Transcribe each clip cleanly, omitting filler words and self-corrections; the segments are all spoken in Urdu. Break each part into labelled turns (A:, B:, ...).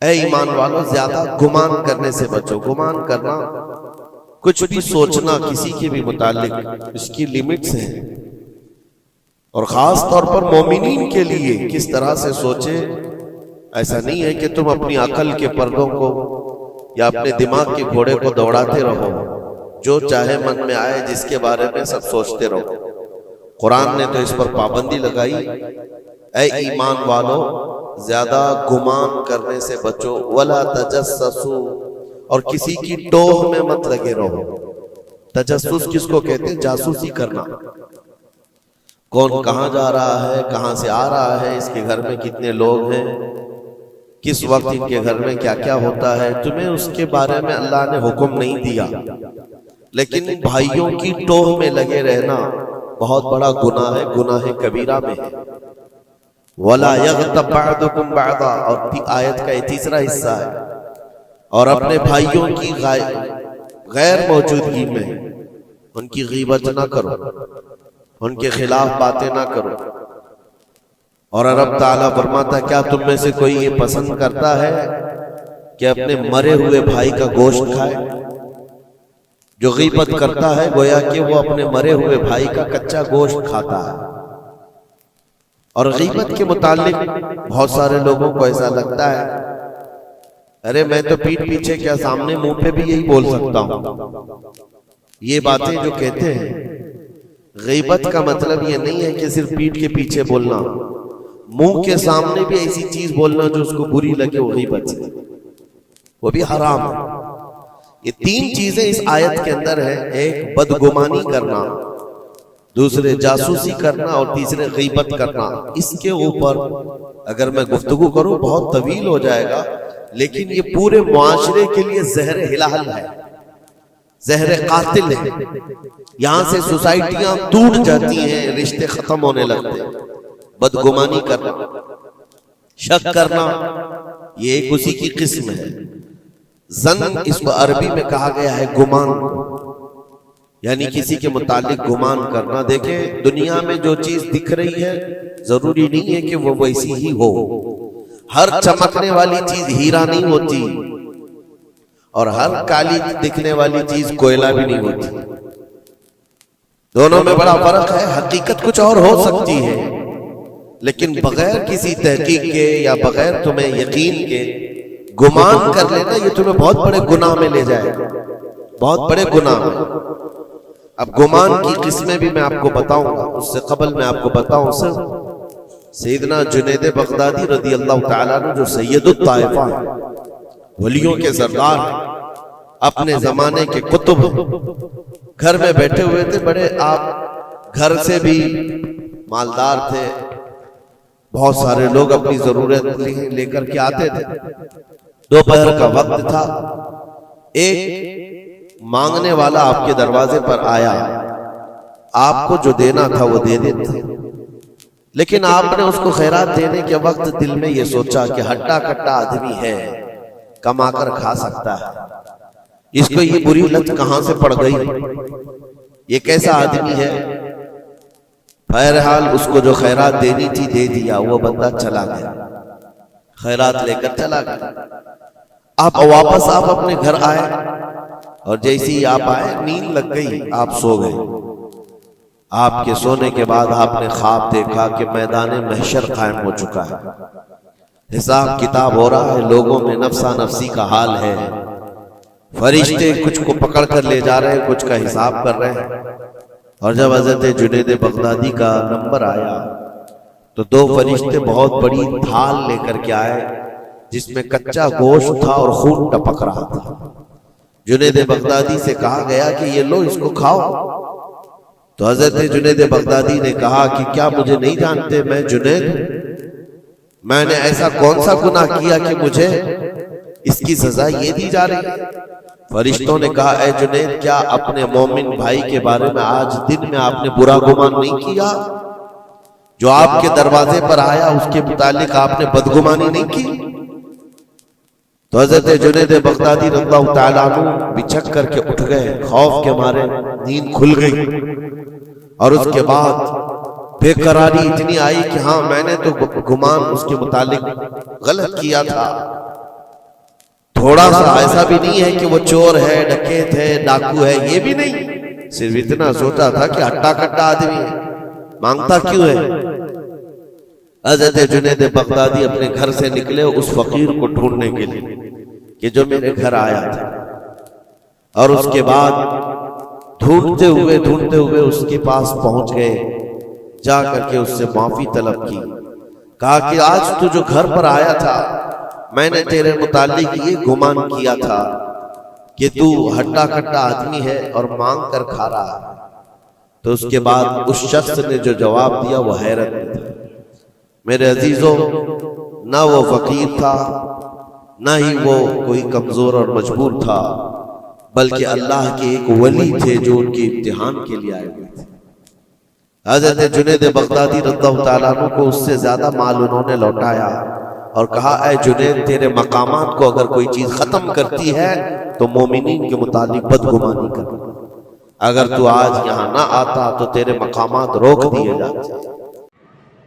A: اے ایمان والو زیادہ گمان کرنے سے بچو. گمان کرنا، کچھ بھی سوچنا کسی کے بھی متعلق، اس کی لیمٹس ہیں، اور خاص طور پر مومنین کے لیے کس طرح سے سوچے. ایسا نہیں ہے کہ تم اپنی عقل کے پردوں کو یا اپنے دماغ کے گھوڑے کو دوڑاتے رہو، جو چاہے من میں آئے جس کے بارے میں سب سوچتے رہو. قرآن نے تو اس پر پابندی لگائی، اے ایمان والو زیادہ گمان کرنے سے بچو. ولا تجسسوا، اور کسی کی ٹوہ میں مت لگے رہو. تجسس کس کو کہتے ہیں؟ جاسوسی کرنا. کون کہاں جا رہا ہے، کہاں سے آ رہا ہے، اس کے گھر میں کتنے لوگ ہیں، کس وقت ان کے گھر میں کیا کیا ہوتا ہے، تمہیں اس کے بارے میں اللہ نے حکم نہیں دیا. لیکن بھائیوں کی ٹوہ میں لگے رہنا بہت بڑا گناہ ہے، گناہ کبیرہ میں ہے. وَلَا يَغْتَبْ بَعْضُكُمْ بَعْضًا، اور آیت کا یہ تیسرا حصہ ہے. اور اپنے بھائیوں کی غیر موجودگی میں ان کی غیبت نہ کرو، ان کے خلاف باتیں نہ کرو. اور رب تعالیٰ فرماتا کیا تم میں سے کوئی یہ پسند کرتا ہے کہ اپنے مرے ہوئے بھائی کا گوشت کھائے؟ جو غیبت کرتا ہے گویا کہ وہ اپنے مرے ہوئے بھائی کا کچا گوشت کھاتا ہے. اور غیبت کے متعلق بہت سارے لوگوں کو ایسا لگتا ہے ارے میں تو پیٹھ پیچھے کیا سامنے منہ پہ بھی یہی بول سکتا ہوں. یہ باتیں جو کہتے ہیں، غیبت کا مطلب یہ نہیں ہے کہ صرف پیٹھ کے پیچھے بولنا، منہ کے سامنے بھی ایسی چیز بولنا جو اس کو بری لگے، وہ غیبت ہے، وہ بھی حرام ہے. یہ تین چیزیں اس آیت کے اندر ہیں. ایک بدگمانی کرنا، دوسرے جاسوسی کرنا، اور تیسرے غیبت کرنا. اس کے اوپر اگر میں گفتگو کروں بہت طویل ہو جائے گا، لیکن یہ پورے معاشرے کے لیے زہر ہلال ہے، زہر قاتل ہے. یہاں سے سوسائٹیاں ٹوٹ جاتی ہیں، رشتے ختم ہونے لگتے ہیں. بدگمانی کرنا، شک کرنا، یہ ایک اسی کی قسم ہے. ظن اس کو عربی میں کہا گیا ہے گمان، یعنی کسی کے متعلق گمان کرنا. دیکھیں دنیا میں جو چیز دکھ رہی ہے ضروری نہیں ہے کہ وہ ویسی ہی ہو. ہر چمکنے والی چیز ہیرا نہیں ہوتی، اور ہر کالی دکھنے والی چیز کوئلہ بھی نہیں ہوتی. دونوں میں بڑا فرق ہے. حقیقت کچھ اور ہو سکتی ہے، لیکن بغیر کسی تحقیق کے یا بغیر تمہیں یقین کے گمان کر لینا، یہ تمہیں بہت بڑے گناہ میں لے جائے گا، بہت بڑے گناہ میں. اب گمان کی قسمیں بھی میں آپ کو بتاؤں گا. اس سے قبل میں آپ کو بتاؤں سیدنا جنید بغدادی رضی اللہ تعالیٰ عنہ جو سید الطائفہ ہیں، ولیوں کے سردار ہیں، اپنے زمانے کے قطب، گھر میں بیٹھے ہوئے تھے. بڑے آپ گھر سے بھی مالدار تھے، بہت سارے لوگ اپنی ضرورت لے کر کے آتے تھے. دوپہر کا وقت تھا، ایک مانگنے والا آپ کے دروازے پر آیا. آپ کو جو دینا تھا وہ دے دیتے، لیکن آپ نے اس کو خیرات دینے کے وقت دل میں یہ سوچا کہ ہٹا کٹا آدمی ہے، کما کر کھا سکتا ہے، اس کو یہ بری لت کہاں سے پڑ گئی، یہ کیسا آدمی ہے. بہرحال اس کو جو خیرات دینی تھی دے دیا. وہ بندہ چلا گیا، خیرات لے کر چلا گیا. آپ واپس اپنے گھر آئے، اور جیسے ہی آپ آئے نیند لگ گئی، آپ سو گئے. آپ کے سونے کے بعد آپ نے خواب دیکھا کہ میدان محشر قائم ہو چکا ہے، حساب کتاب ہو رہا ہے، لوگوں میں نفسا نفسی کا حال ہے، فرشتے کچھ کو پکڑ کر لے جا رہے ہیں، کچھ کا حساب کر رہے ہیں. اور جب حضرت جنید بغدادی کا نمبر آیا تو دو فرشتے بہت بڑی تھال لے کر کے آئے جس میں کچا گوشت تھا اور خون ٹپک رہا تھا. جنید بغدادی سے کہا گیا کہ یہ لو، اس کو کھاؤ. تو حضرت جنید بغدادی نے کہا کہ کیا مجھے نہیں جانتے؟ میں جنید ہوں. میں نے ایسا کون سا گناہ کیا کہ مجھے اس کی سزا یہ دی جا رہی ہے؟ فرشتوں نے کہا اے جنید، کیا اپنے مومن بھائی کے بارے میں آج دن میں آپ نے برا گمان نہیں کیا؟ جو آپ کے دروازے پر آیا اس کے متعلق آپ نے بدگمانی نہیں کی؟ تو حضرت جنید بغدادی رضی اللہ تعالیٰ عنہ بچھک کر کے اٹھ گئے، خوف کے مارے نیند کھل گئی. اور اس کے بعد بے قراری اتنی آئی کہ ہاں میں نے تو گمان اس کے متعلق غلط کیا تھا. تھوڑا سا ایسا بھی نہیں ہے کہ وہ چور ہے، ڈکیت ہے، ڈاکو ہے، یہ بھی نہیں، صرف اتنا سوچا تھا کہ ہٹا کٹا آدمی ہے، مانگتا کیوں ہے۔ حضرت جنید بغدادی اپنے گھر سے نکلے اس فقیر کو ڈھونڈنے کے لیے کہ جو میرے گھر آیا تھا، اور اس کے بعد ڈھونڈتے ہوئے اس کے پاس پہنچ گئے، جا کر کے اس سے معافی طلب کی، کہا کہ آج تو جو گھر پر آیا تھا میں نے تیرے متعلق یہ گمان کیا تھا کہ تو ہٹا کٹا آدمی ہے اور مانگ کر کھا رہا ہے۔ تو اس کے بعد اس شخص نے جو جواب دیا وہ حیرت میں تھا۔ میرے عزیزوں، نہ وہ فقیر تھا، نہ ہی وہ کوئی کمزور اور مجبور تھا، بلکہ اللہ کے ایک ولی تھے جو ان کے امتحان کے لیے آئے ہوئے تھے۔ حضرت جنید بغدادی رضی اللہ تعالیٰ عنہ کو اس سے زیادہ مال انہوں نے لوٹایا اور کہا اے جنید، تیرے مقامات کو اگر کوئی چیز ختم کرتی ہے تو مومنین کے متعلق بدگمانی کر، اگر تو آج یہاں نہ آتا تو تیرے مقامات روک دیے جاتے۔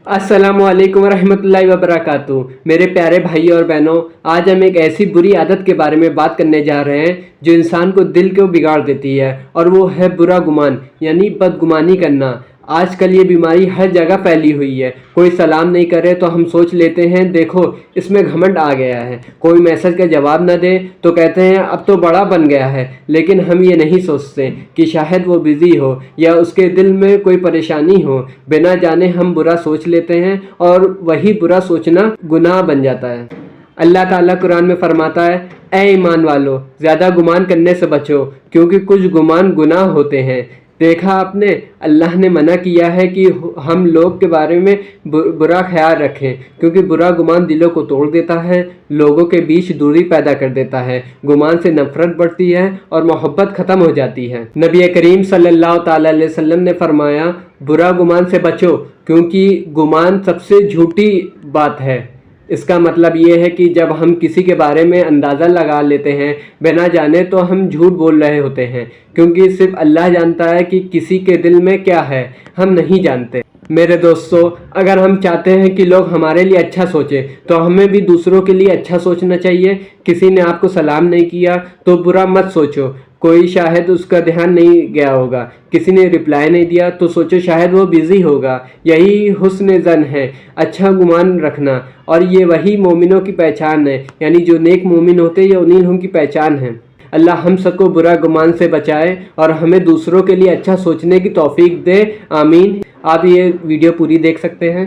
B: السلام علیکم ورحمۃ اللہ وبرکاتہ۔ میرے پیارے بھائی اور بہنوں، آج ہم ایک ایسی بری عادت کے بارے میں بات کرنے جا رہے ہیں جو انسان کو دل کو بگاڑ دیتی ہے، اور وہ ہے برا گمان، یعنی بدگمانی کرنا۔ آج کل یہ بیماری ہر جگہ پھیلی ہوئی ہے۔ کوئی سلام نہیں کرے تو ہم سوچ لیتے ہیں دیکھو اس میں گھمنڈ آ گیا ہے، کوئی میسج کا جواب نہ دے تو کہتے ہیں اب تو بڑا بن گیا ہے، لیکن ہم یہ نہیں سوچتے کہ شاید وہ بزی ہو یا اس کے دل میں کوئی پریشانی ہو۔ بنا جانے ہم برا سوچ لیتے ہیں اور وہی برا سوچنا گناہ بن جاتا ہے۔ اللہ تعالیٰ قرآن میں فرماتا ہے اے ایمان والو، زیادہ گمان کرنے سے بچو کیونکہ کچھ گمان گناہ ہوتے ہیں۔ دیکھا آپ نے، اللہ نے منع کیا ہے کہ ہم لوگ کے بارے میں برا خیال رکھیں، کیونکہ برا گمان دلوں کو توڑ دیتا ہے، لوگوں کے بیچ دوری پیدا کر دیتا ہے، گمان سے نفرت بڑھتی ہے اور محبت ختم ہو جاتی ہے۔ نبی کریم صلی اللہ تعالیٰ علیہ وسلم نے فرمایا برا گمان سے بچو کیونکہ گمان سب سے جھوٹی بات ہے۔ اس کا مطلب یہ ہے کہ جب ہم کسی کے بارے میں اندازہ لگا لیتے ہیں بنا جانے تو ہم جھوٹ بول رہے ہوتے ہیں، کیونکہ صرف اللہ جانتا ہے کہ کسی کے دل میں کیا ہے، ہم نہیں جانتے۔ میرے دوستو، اگر ہم چاہتے ہیں کہ لوگ ہمارے لیے اچھا سوچیں تو ہمیں بھی دوسروں کے لیے اچھا سوچنا چاہیے۔ کسی نے آپ کو سلام نہیں کیا تو برا مت سوچو، کوئی شاید اس کا دھیان نہیں گیا ہوگا۔ کسی نے رپلائی نہیں دیا تو سوچو شاید وہ بزی ہوگا۔ یہی حسن ظن ہے، اچھا گمان رکھنا، اور یہ وہی مومنوں کی پہچان ہے، یعنی جو نیک مومن ہوتے ہیں یہ انہیں کی پہچان ہے۔ اللہ ہم سب کو برا گمان سے بچائے اور ہمیں دوسروں کے لیے اچھا سوچنے کی توفیق دے، آمین۔ آپ یہ ویڈیو پوری دیکھ سکتے ہیں۔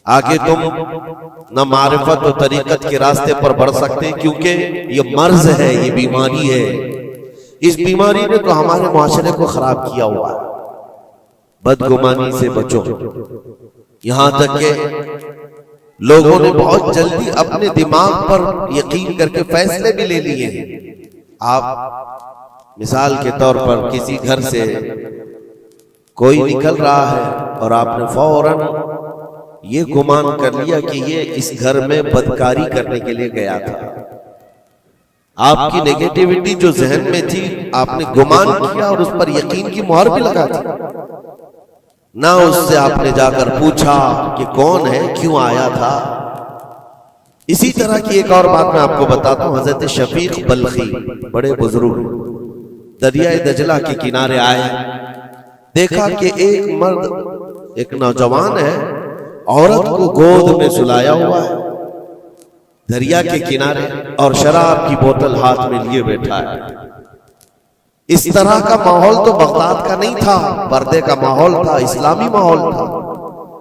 A: آگے تم نہ معرفت و طریقت کے راستے پر بڑھ سکتے، کیونکہ یہ مرض ہے، یہ بیماری ہے۔ اس بیماری نے تو ہمارے معاشرے کو خراب کیا ہوا ہے۔ بدگمانی سے بچو، یہاں تک کہ لوگوں نے بہت جلدی اپنے دماغ پر یقین کر کے فیصلے بھی لے لیے ہیں۔ آپ مثال کے طور پر کسی گھر سے کوئی نکل رہا ہے اور آپ نے فوراً یہ گمان کر لیا کہ یہ اس گھر میں بدکاری کرنے کے لیے گیا تھا۔ آپ کی نیگیٹیوٹی جو ذہن میں تھی آپ نے گمان کیا اور اس پر یقین کی مہر بھی لگا دی۔ نہ اس سے آپ نے جا کر پوچھا کہ کون ہے، کیوں آیا تھا۔ اسی طرح کی ایک اور بات میں آپ کو بتاتا ہوں۔ حضرت شفیق بلخی بڑے بزرگ دریائے دجلہ کے کنارے آئے، دیکھا کہ ایک مرد، ایک نوجوان ہے، عورت کو گود میں سلایا ہوا ہے دریا کے کنارے، اور شراب کی بوتل ہاتھ میں لیے بیٹھا ہے۔ اس طرح کا ماحول تو بغداد کا نہیں تھا، پردے کا ماحول تھا، اسلامی ماحول تھا،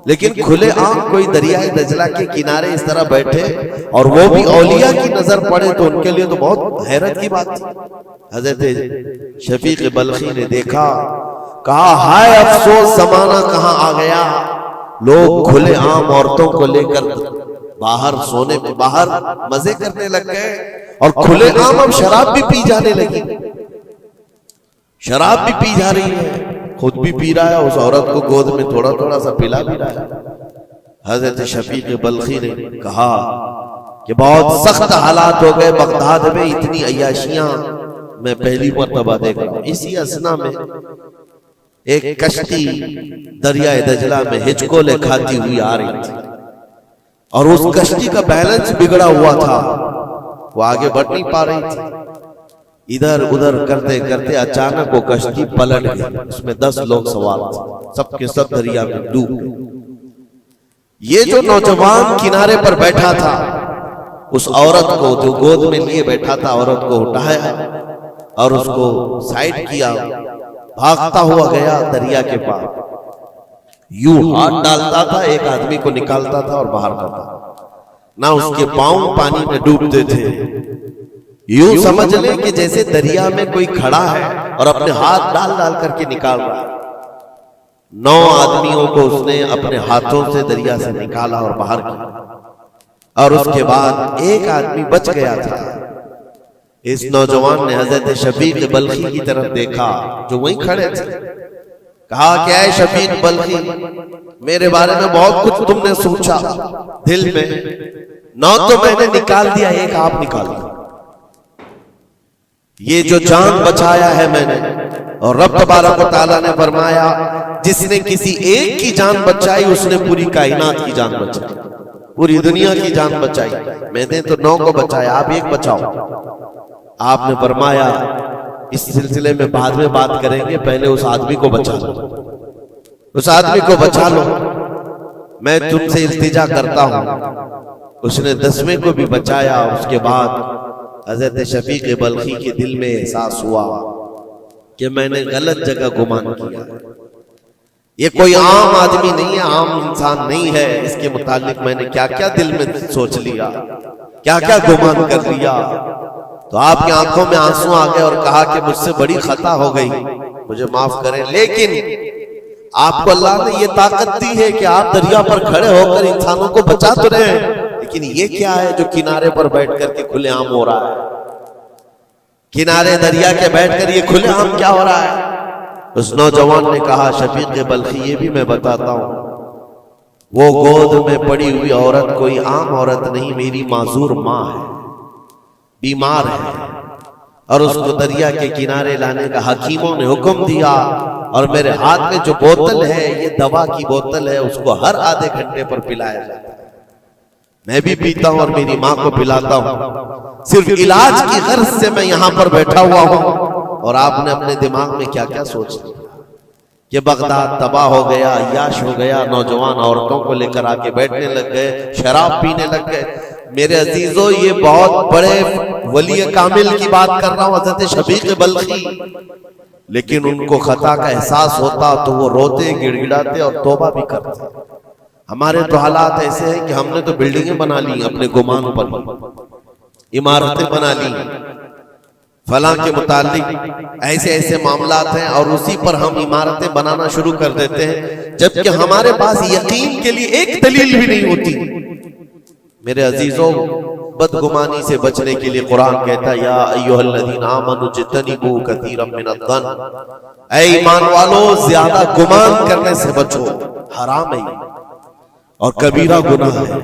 A: لیکن کھلے عام کوئی دریائے دجلہ کے کنارے اس طرح بیٹھے اور وہ بھی اولیاء کی نظر پڑے تو ان کے لیے تو بہت حیرت کی بات تھی۔ حضرت شفیق بلخی نے دیکھا، کہا ہائے افسوس زمانہ کہاں آ گیا، لوگ کھلے عام عورتوں کو لے کر باہر سونے میں باہر مزے کرنے لگ گئے، اور کھلے عام اب شراب بھی پی جانے لگی، شراب بھی پی جا رہی ہے، خود بھی پی رہا ہے، اس عورت کو گود میں تھوڑا تھوڑا سا پلا بھی رہا ہے۔ حضرت شفیق بلخی نے کہا کہ بہت سخت حالات ہو گئے بغداد میں، اتنی عیاشیاں میں پہلی مرتبہ دیکھ رہا ہوں۔ اسی اثنا میں ایک کشتی دریائے دجلہ میں ہچکولے کھاتی ہوئی آ رہی تھی، اور اس کشتی کا بیلنس بگڑا ہوا تھا، وہ آگے بڑھ نہیں پا رہی تھی. ادھر ادھر کرتے کرتے اچانک وہ کشتی پلٹ گئی. اس میں 10 لوگ سوار تھے, سب کے سب دریا میں ڈوب گئے. یہ جو نوجوان کنارے پر بیٹھا تھا, اس عورت کو جو گود میں لیے بیٹھا تھا, عورت کو اٹھایا اور اس کو سائڈ کیا, بھاگتا ہوا گیا دریا کے پاس. یوں ہاتھ ڈالتا تھا, ایک آدمی کو نکالتا تھا اور باہر کرتا تھا. نہ اس کے پاؤں پانی میں ڈوبتے تھے. یوں سمجھ لیں کہ جیسے دریا میں کوئی کھڑا ہے اور اپنے ہاتھ ڈال ڈال کر کے نکال رہا ہے. 9 آدمیوں کو اس نے اپنے ہاتھوں سے دریا سے نکالا اور باہر کیا, اور اس کے بعد ایک آدمی بچ گیا تھا. اس نوجوان نے حضرت شفیق بلخی کی طرف دیکھا جو وہیں کھڑے تھے. کہا کہ اے شفیق بلخی, میرے بارے میں بہت کچھ تم نے سوچا دل میں, 9 تو میں نے نکال دیا, ایک آپ نکال دیا. یہ جو جان بچایا ہے میں نے, اور رب تبارک و تعالیٰ نے فرمایا جس نے کسی ایک کی جان بچائی اس نے پوری کائنات کی جان بچائی, پوری دنیا کی جان بچائی. میں نے تو 9 کو بچایا, آپ ایک بچاؤ. آپ نے فرمایا اس سلسلے میں بعد میں بات کریں گے, پہلے اس آدمی کو بچا لو, اس آدمی کو بچا لو, میں تم سے التجا کرتا ہوں. اس نے 10ویں کو بھی بچایا. اس کے بعد حضرت شفیق بلخی کے دل میں احساس ہوا کہ میں نے غلط جگہ گمان کیا. یہ کوئی عام آدمی نہیں ہے, عام انسان نہیں ہے. اس کے متعلق میں نے کیا کیا دل میں سوچ لیا, کیا کیا گمان کر لیا. تو آپ کی آنکھوں میں آنسو آ گئے اور کہا کہ مجھ سے بڑی خطا ہو گئی, مجھے معاف کریں. لیکن آپ کو اللہ نے یہ طاقت دی ہے کہ آپ دریا پر کھڑے ہو کر انسانوں کو بچا تو رہے ہیں, لیکن یہ کیا ہے جو کنارے پر بیٹھ کر کے کھلے عام ہو رہا ہے؟ کنارے دریا کے بیٹھ کر یہ کھلے عام کیا ہو رہا ہے؟ اس نوجوان نے کہا شفیق بلخی یہ بھی میں بتاتا ہوں, وہ گود میں پڑی ہوئی عورت کوئی عام عورت نہیں, میری معذور ماں ہے, بیمار ہے, اور اس کو دریا کے کنارے لانے کا حکیموں نے حکم دیا. اور میرے ہاتھ میں جو بوتل ہے یہ دوا کی بوتل ہے, اس کو ہر آدھے گھنٹے پر پلایا جاتا ہے. میں بھی پیتا ہوں اور میری ماں کو پلاتا ہوں. صرف علاج کی غرض سے میں یہاں پر بیٹھا ہوا ہوں. اور آپ نے اپنے دماغ میں کیا کیا سوچ لیا کہ بغداد تباہ ہو گیا, عیاش ہو گیا, نوجوان عورتوں کو لے کر آ کے بیٹھنے لگ گئے, شراب پینے لگ گئے. میرے عزیزو یہ بہت بڑے ولی کامل کی بات کر رہا ہوں, حضرت شفیق بلخی. لیکن ان کو خطا کا احساس ہوتا تو وہ روتے, گڑ گڑاتے اور توبہ بھی کرتے. ہمارے تو حالات ایسے ہیں کہ ہم نے تو بلڈنگیں بنا لی اپنے گمان پر, عمارتیں بنا لی, فلاں کے متعلق ایسے ایسے معاملات ہیں, اور اسی پر ہم عمارتیں بنانا شروع کر دیتے ہیں, جبکہ ہمارے پاس یقین کے لیے ایک دلیل بھی نہیں ہوتی. میرے عزیزوں, بدگمانی سے بچنے کے لیے قرآن کہتا ہے یا ایھا الذین آمنوا اجتنبوا کثیرا من الظن, اے ایمان والو زیادہ گمان کرنے سے بچو, حرام ہے اور کبیرہ گناہ ہے.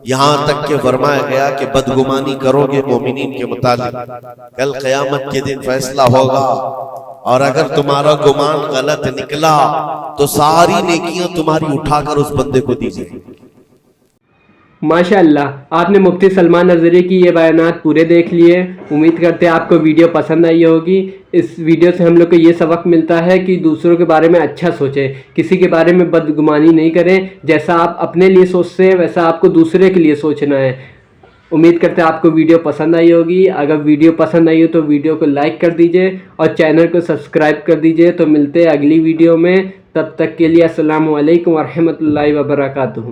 A: یہاں تک کہ فرمایا گیا کہ بدگمانی کرو گے مومنین کے متعلق, کل قیامت کے دن فیصلہ ہوگا, اور اگر تمہارا گمان غلط نکلا تو ساری نیکیاں تمہاری اٹھا کر اس بندے کو دی جائیں گی.
B: ماشاءاللہ, آپ نے مفتی سلمان نظری کی یہ بیانات پورے دیکھ لیے. امید کرتے ہیں آپ کو ویڈیو پسند آئی ہوگی. اس ویڈیو سے ہم لوگ کو یہ سبق ملتا ہے کہ دوسروں کے بارے میں اچھا سوچیں, کسی کے بارے میں بدگمانی نہیں کریں. جیسا آپ اپنے لیے سوچتے ہیں ویسا آپ کو دوسرے کے لیے سوچنا ہے. امید کرتے ہیں آپ کو ویڈیو پسند آئی ہوگی. اگر ویڈیو پسند آئی ہو تو ویڈیو کو لائک کر دیجئے اور چینل کو سبسکرائب کر دیجئے. تو ملتے ہیں اگلی ویڈیو میں, تب تک کے لیے السلام علیکم ورحمۃ اللہ وبرکاتہ.